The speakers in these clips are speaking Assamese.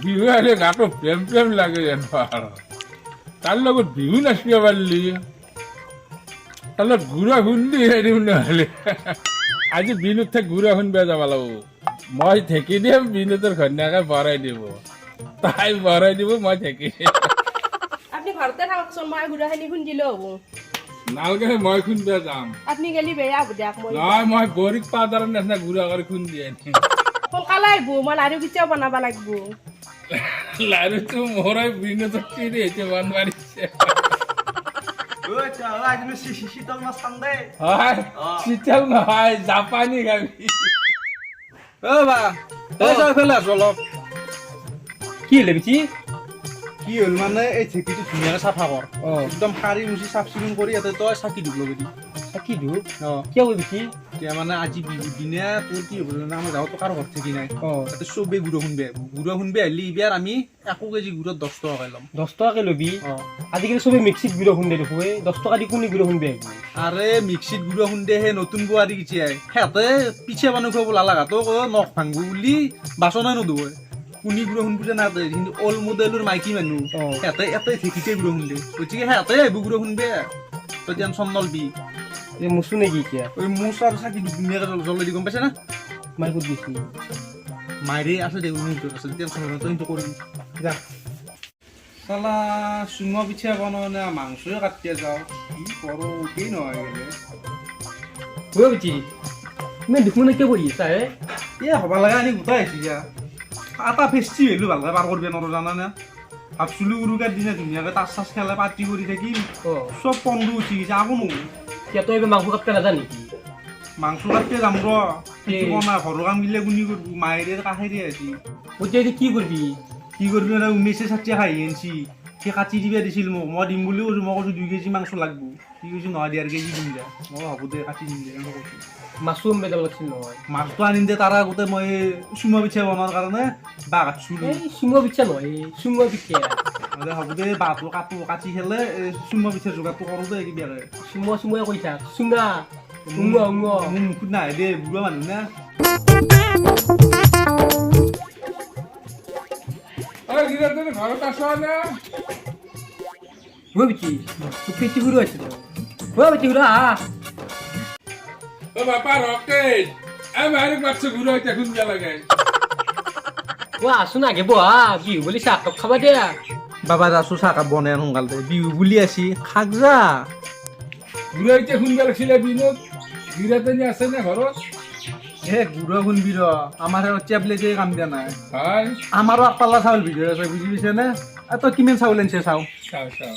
বিহু আহিলে গাটো প্ৰেম প্ৰেম লাগে জানো আৰু তাৰ লগত বিহু নাচিব পাৰিলি তাৰ লগত গুড়া খুন্দি হেৰি নহ'লে আজি বিনুত গুড়া খুন্দিব যাব লাগিব মই ঢেকি দিম বিনুতৰ ঘৈণীয়েকে ভৰাই দিব তাই ভৰাই দিব মই ঢেকি আপনি ঘৰতে থাককচোন মই গুড়াখিনি খুন্দিলেও হ'ব নালগে মই খুন্দিব যাম আপনি গেলি বেয়া হ'ব দিয়ক মই নহয় মই গৰীব পাউদাৰৰ নিচিনা গুড়া কৰি খুন্দি আনিম সোনকালে আহিব মই লাৰু কেতিয়াও বনাব লাগিব লাৰুটো মোৰাই বিনুতৰ তিৰি এতিয়া বন মাৰিছে শীতল মাছ খাম দেই হয় শীতল নহয় জাপানী খাবি বা এইফালে আছো অলপ কি হলে বেছি কি হ'ল মানে এই ঢেঁকীটো ধুনীয়াকে চাফা কৰ একদম সাৰি মুচি চাফ চিকুণ কৰি ইয়াতে তই চাকি দিব লবি চাকি দিওঁ কিয় কৰিবি বেছি এতিয়া মানে আজি বিহুৰ দিনা তোৰ কি হ'ব জানা আমাৰ গাঁৱতো কাৰো ঘৰত ঢেঁকী নাই তাতে চবেই গুড়া খুন্দবে আহিলে এইবাৰ আমি 1 কেজি গুড়ত 10 টকাকৈ ল'ম 10 টকাকে ল'বি আজিকালি চবে মিক্সিত গুড়া খুন্দে দেখো 10 টকা দি কোনে গুড়া খুন্দে আৰে মিক্সিত গুড়া খুন্দে হে নতুন বোৱাৰী কিছু সিহঁতে পিছে মানুহ খুৱাব নালাগা তো নখ ভাংবো বুলি বাচনে নধুৱে কুনি গুড়া খুন্দে না কিন্তু অল মডেলৰ মাইকী মানুহ সিহঁতে এতে ঢেঁকীতে গুড়া খুন্দে গতিকে সিহঁতে আহিব গুড়া খুন্দবে তই টেনশ্যন নলবি এই মুচু নেকি এতিয়া ওই মুচ আর চাকি ধুনীয়াকে জ্বলাই দি গম পাইছে না মাই ক'ত গৈছি মাইরে আছে দে উনি আছে টেনশন নলবি তুই তো করবি যা সালা সুমা পিঠা বানাও না মাংসও কাটিয়ে যাও কি করো কি নয় গেলে গৈ বেছি ইমান দুখমনে কিয় কৰি আছা হে এ হবা লাগা আনি গোটাই আছি যা আটা ফেষ্টি হলো ভালকে পার করবে নর জানা না ভাবছিলো উৰুকাৰ দিনা ধুনীয়াকে তাচ চাচ খেলে পাৰ্টি কৰি থাকিম চব পন্ধু উঠি গৈছে আকৌ নো কিয় তই এইবাৰ মাংস কাটতে নাজান নেকি মাংস কাটতে যাম ৰ না ঘৰৰ কাম গিলে গুনি কৰবো মায়েৰে কাষেৰে আছি এতিয়া কি কৰিবি কি করবি না 1960 খাই আনছি সি কাটি দিবা দিছিল মোক মই দিম বুলি কৈছো মই কৈছো 2 কেজি মাংস লাগবো কি কৈছো নহয় 1.5 কেজি দিম যা মই ভাবো দে কাটি দিম দে মই কৈছো মাছো আনিব যাব লাগিছিল নহয় মাছটো আনিম দে তাৰ আগতে মই চুমা পিঠা বনোৱাৰ কাৰণে বাঁহ কাটছিলো এই চুঙা পিঠা নহয় চুঙা পিঠা মই ভাবো দে বাঁহটো কাটি খেলে চুমা পিঠা যোগাৰটো কৰো দে কিবাকে চুঙা কৈ থাক চুঙা উঙা মোৰ মুখত নাহে দে বুঢ়া মানুহ না অই গিৰা তই ঘৰত আছ না গৈ বেছি তোক পেটি ঘূৰি আছে গৈ বেছি ঘূৰা ও বাপা রকেট এ মারি বাচ্চা ঘুরে হইতে খুঁজা লাগে আছো না গে বহা বিহু বুলি চাহ কাপ খাবা দিয়া বাবা যাছো চাহকাপ বনাই সোনকালে বিহু বুলি আছি খাক যা ঘুরে হইতে খুঁজা লাগছিলে বিনোদ গিরাতে নিয়ে আসে না ঘরত হে গুড়া শুনবি ৰ আমাৰ টেবলেট কাম দিয়া নাই হয় আমাৰো পাল্লা চাউল ভিডিঅ' আছে বুজি পাইছে নে তই কিমান চাউল আনিছে চাও চাও চাও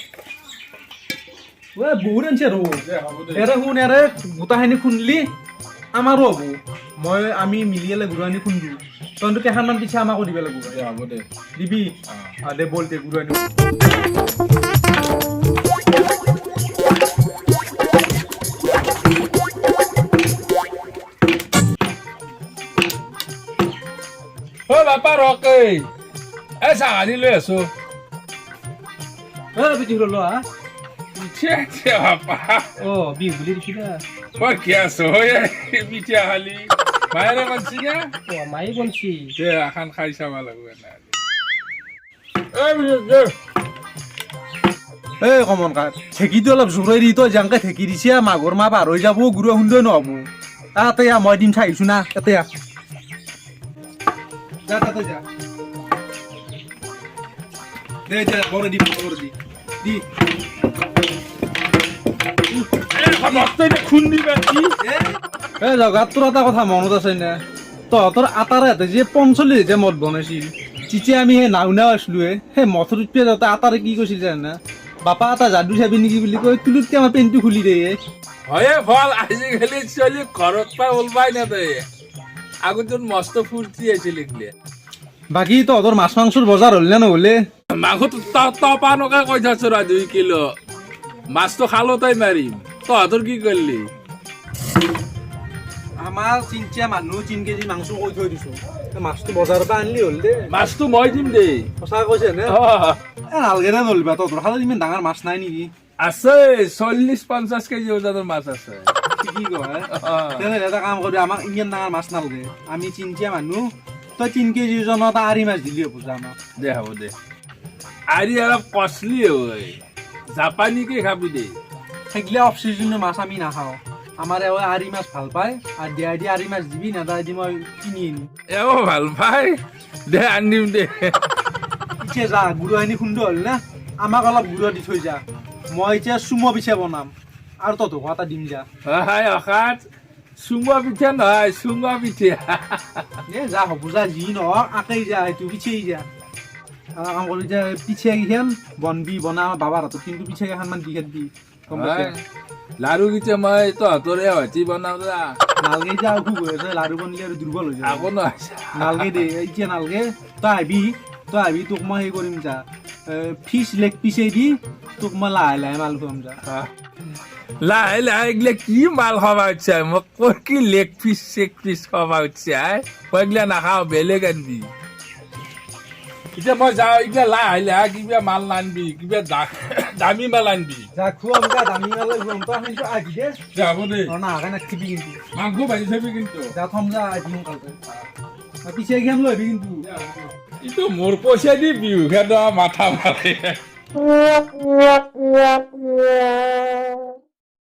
ঐ বহুত আনিছে আৰু হ'ব দে এৰে শুন এৰে গোটাখিনি খুন্দলি আমাৰো হ'ব আমি মিলি এলে গুড়ানি খুন্দো তহঁতে কেইখনমান পিঠা আমাকো দিব লাগিব হ'ব দে দিবি দে বল দে গুড়ানি ও বাপা রকেট এ চাহানি লৈ আছো বেছি ঘূৰা লোৱা পিঠা বাপা বিহু বুলি দেখিবা মই কি আছো পিঠা খালি মায়েৰে মানছি না মায়ে বনছি দে এখন খাই চাব লাগিব এই কমন কাঠ ঢেঁকীটো অলপ জোৰাই দি তই যেনেকে ঢেঁকী দিছে মাঘৰ মাহ পাৰ হৈ যাব গুড়া খুন্দে নহ'ব তাতে মই দিম চাই আহিছো না তাতে যা তাতে যা দে যা বড় দি দি খুন্দিবা কি এ জগাত তোৰ এটা কথা মনত আছে নে তহঁতৰ আটাৰে হাতে যে 45 যে মদ বনাইছিল তেতিয়া আমি সেই নাও আছিলো সেই মঠৰ উঠি যাওঁতে আটাৰে কি কৈছিল জানা বাপা এটা যাদু চাবি নেকি বুলি কৈ তুলুতকে আমাৰ পেণ্টটো খুলি দিয়ে হয়ে ফল আজিকালি ছোৱালী ঘৰত পৰা ওলবাই নাযায় আগত মস্ত ফূৰ্তি আছিল এইগিলা বাকী তহঁতৰ মাছ মাংসৰ বজাৰ হ'ল নে নহ'লে মাংসটো তপানকে কৈ থাকছো ৰা 2 কিলো মাছটো খালতাই মাৰিম তহঁতৰ কি কৰিলি আমাৰ চিন্তিয়া মানুহ 3 কেজি মাংস কৈ থৈ দিছো মাছটো বজাৰৰ পৰা আনলি হ'ল দে মাছটো মই দিম দেই সঁচা কৈছে নে নালগে নে নলবা তহঁতৰ খালত ইমান ডাঙৰ মাছ নাই নেকি আছে 40-50 কেজি ওজনৰ মাছ আছে কি কয় তেনেহ'লে এটা কাম কৰিবি আমাক ইমান ডাঙৰ মাছ নালাগে আমি চিন্তিয়া মানুহ তই 3 কেজি ওজনত আৰি মাছ দিলি হ'ব যা আমাক দে হ'ব দে আৰি অলপ কষ্টলি হয় জাপানীকে খাবি দে সেইগিলা অফ চিজনৰ মাছ আমি নাখাওঁ আমাৰ এওঁ আৰি মাছ ভাল পায় আৰু দিয়া আৰি মাছ দিবি না তাই দি মই কিনি আনিম এও ভাল পাই দে আনিম দে পিছে যা গুড়াখিনি খুন্দো হ'ল না আমাক অলপ গুড়া দি থৈ যা মই এতিয়া চুমো পিঠা বনাম আৰু তহঁতকো এটা দিম যা হাই অখাত চুঙা পিঠা নহয় চুঙা পিঠা যা হ'ব যা যি নহওক আকেই যা এইটো পিছেই যা কাম কৰি যা পিঠা কেইখন বনবি বনা আমাৰ বাবাৰ হাতত কিন্তু পিঠা কেইখনমান দি খেদবি গম পাইছা লাৰু কেইটা মই তহঁতৰে হতি বনাওঁ যা নালগে যা অসুখ হৈ আছে লাৰু বনিলে আৰু দুৰ্বল হৈ যায় আকৌ নহয় নালগে দে এতিয়া নালগে তই আহিবি তোক মই সেই কৰিম যা ফিচ লেগ পিচেই দি তোক মই লাহে লাহে মাল খুৱাম যা লাহে লাহে এইগিলা কি মাল খাবা উঠছে মোক কৈ কি লেগ পিচ চেগ পিচ খাবা উঠছে মই এইগিলা নাখাওঁ বেলেগ আনবি এতিয়া মই যাওঁ এইগিলা লাহে লাহে কিবা মাল নানবি কিবা দামী মাল আনবি যা খুৱাম যা দামী মালে খুৱাম তই কিন্তু আহি দে যাব দে নাহাকে নাখিবি কিন্তু মাংস ভাজি থবি কিন্তু যা থম যা আহি সোনকালে পিছে গেম লৈ আহিবি কিন্তু এইটো মোৰ পইচা দি বিহু খেদা মাথা মাৰে